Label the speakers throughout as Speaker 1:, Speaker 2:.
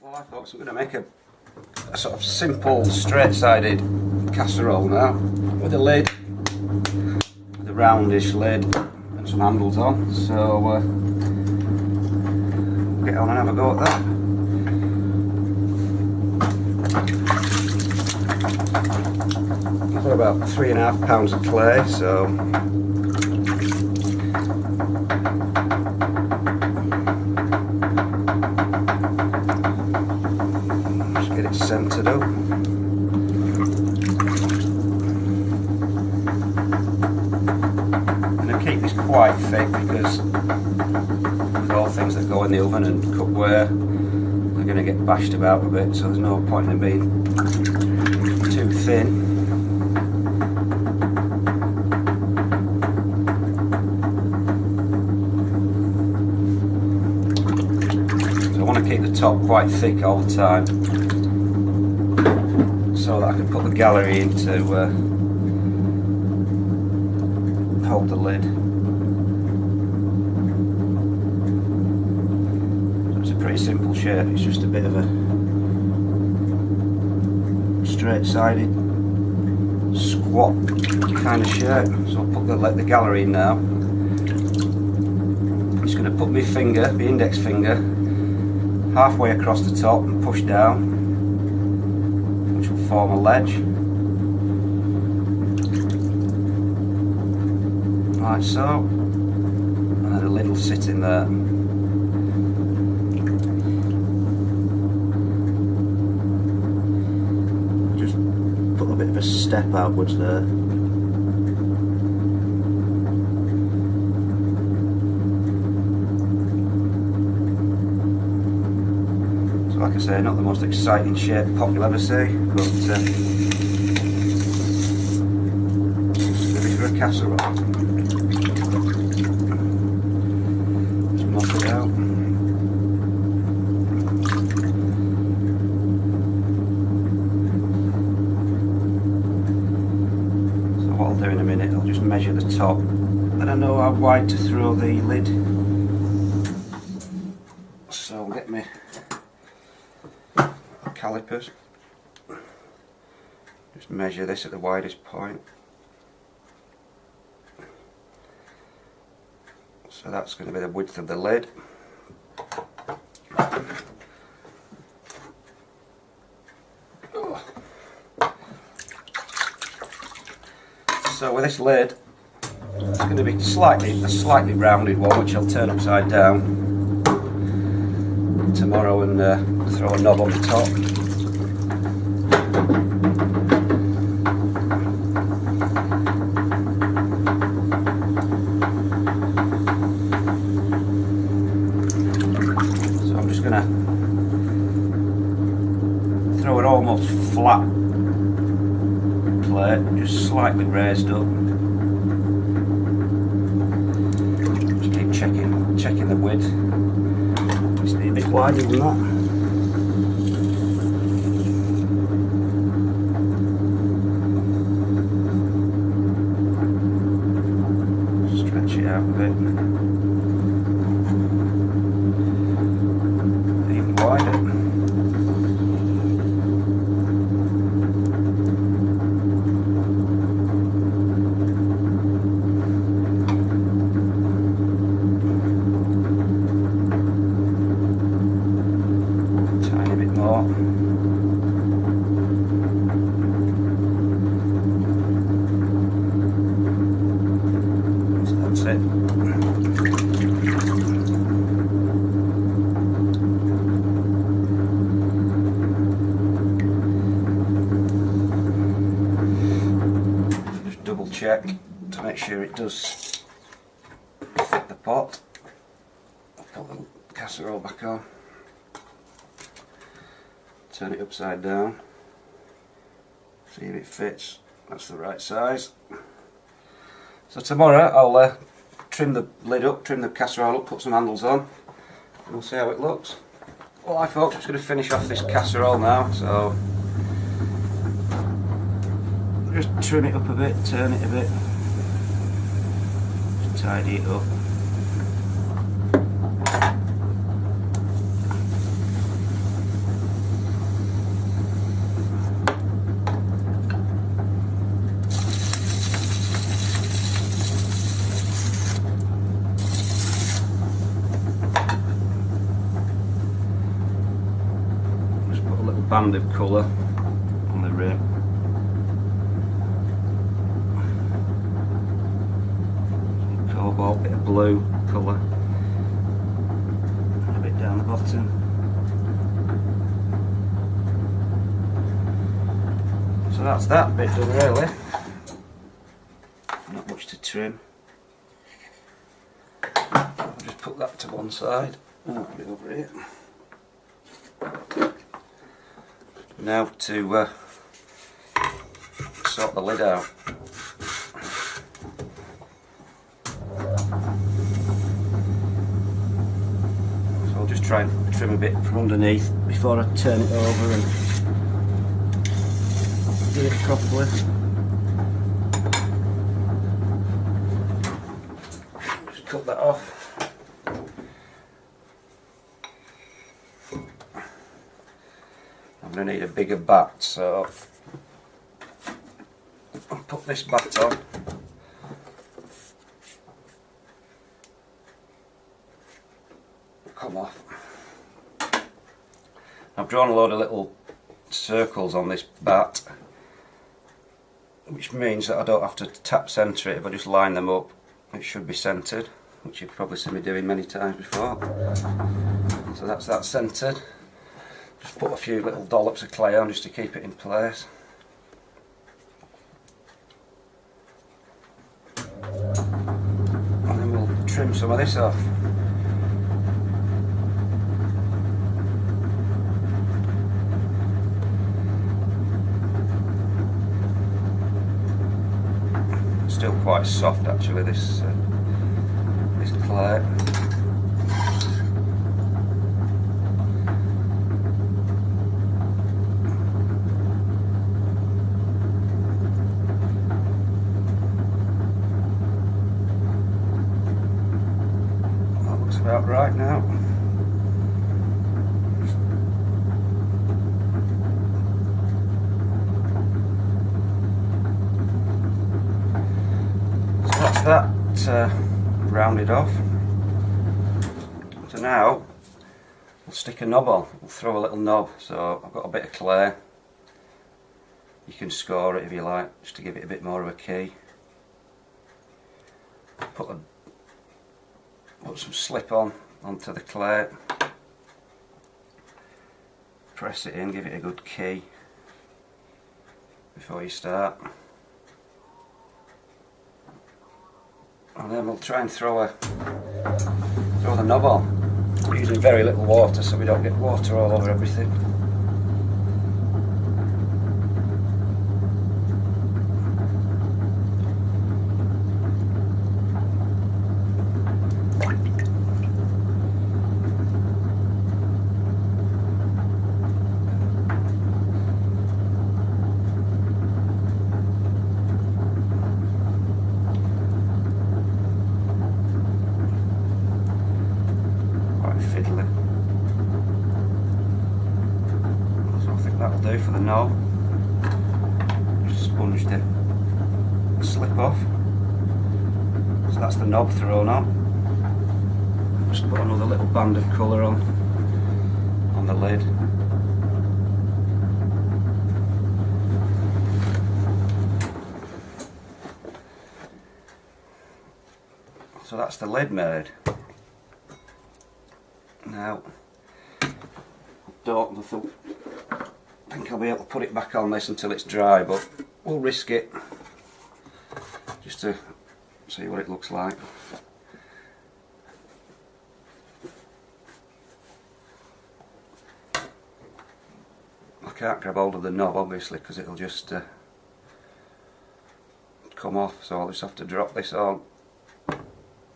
Speaker 1: Hi folks, I'm going to make a sort of simple straight-sided casserole now with a lid, with a roundish lid and some handles on, so we'll get on and have a go at that. I've got about 3.5 pounds of clay, so get it centred up. I'm going to keep this quite thick because with all things that go in the oven and cookware, they're going to get bashed about a bit, so there's no point in being too thin. So I want to keep the top quite thick all the time, so that I can put the gallery in to hold the lid. So it's a pretty simple shape, it's just a bit of a straight-sided squat kind of shape. So I'll put the gallery in now. I'm just going to put my finger, my index finger, halfway across the top and push down, which will form a ledge, like so, and then the lid will sit in there. Just put a bit of a step outwards there. Like I say, not the most exciting shape pop you'll ever see, but ready for a casserole. Just mop it out. So what I'll do in a minute, I'll just measure the top, and I know how wide to throw the lid. So I'll get me calipers, just measure this at the widest point, so that's going to be the width of the lid. So with this lid, it's going to be a slightly rounded one, which I'll turn upside down tomorrow and throw a knob on the top. So I'm just going to throw an almost flat plate, just slightly raised up. Just keep checking the width. Just need a bit wider than that. Stretch it out a bit. Even wider. So that's it. Just double check to make sure it does fit the pot. I'll put the casserole back on. Turn it upside down, see if it fits. That's the right size. So tomorrow I'll trim the lid up, trim the casserole up, put some handles on, and we'll see how it looks. Well, hi folks, I'm just going to finish off this casserole now, so just trim it up a bit, turn it a bit, just tidy it up. band of colour on the rim. Some cobalt, bit of blue colour, and a bit down the bottom. So that's that bit done really. Not much to trim. I'll just put that to one side and I'll put it over here. Now to sort the lid out. So I'll just try and trim a bit from underneath before I turn it over and do it properly. Just cut that off. I'm going to need a bigger bat, so I'll put this bat on. Come off. I've drawn a load of little circles on this bat, which means that I don't have to tap centre it. If I just line them up, it should be centred, which you've probably seen me doing many times before. So that's that centred. Just put a few little dollops of clay on just to keep it in place. And then we'll trim some of this off. Still quite soft actually, this clay. About right now. So that's that rounded off. So now we'll stick a knob on. We'll throw a little knob. So I've got a bit of clay. You can score it if you like, just to give it a bit more of a key. Put some slip on onto the clay, press it in, give it a good key before you start, and then we'll try and throw the knob on, using very little water so we don't get water all over everything. Fiddly. So I think that'll do for the knob. Just sponge the slip off. So that's the knob thrown on. Just put another little band of colour on the lid. So that's the lid made. Now, I think I'll be able to put it back on this until it's dry, but we'll risk it just to see what it looks like. I can't grab hold of the knob obviously because it'll just come off, so I'll just have to drop this on.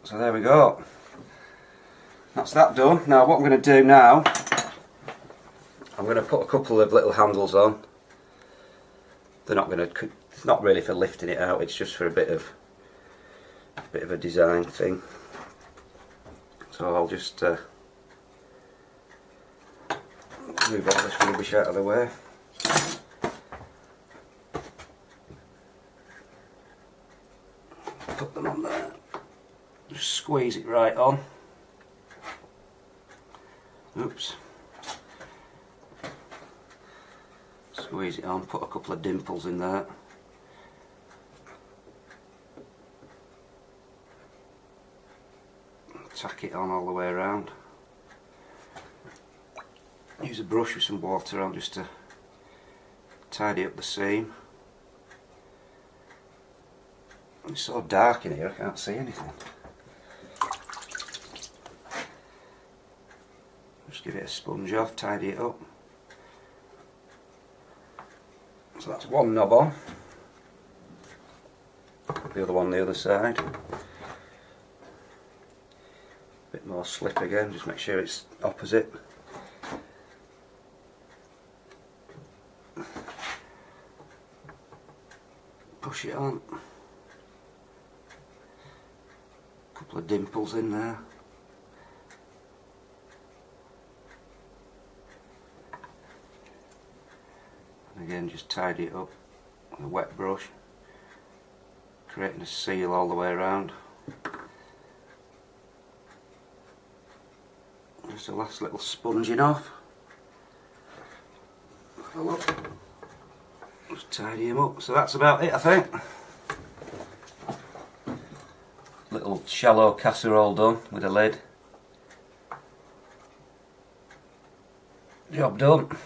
Speaker 1: So there we go. That's that done. Now what I'm going to do now, I'm going to put a couple of little handles on. They're not going to, it's not really for lifting it out, it's just for a bit of a design thing. So I'll just move all this rubbish out of the way. Put them on there. Just squeeze it right on. Oops. Squeeze it on, put a couple of dimples in there. Tack it on all the way around. Use a brush with some water on just to tidy up the seam. It's so dark in here I can't see anything. Just give it a sponge off, tidy it up. So that's one knob on. The other one the other side. Bit more slip again, just make sure it's opposite. Push it on. Couple of dimples in there. And again just tidy it up with a wet brush, creating a seal all the way around. Just a last little sponging off. Have a look. Just tidy him up. So that's about it, I think. Little shallow casserole done with a lid. Job done.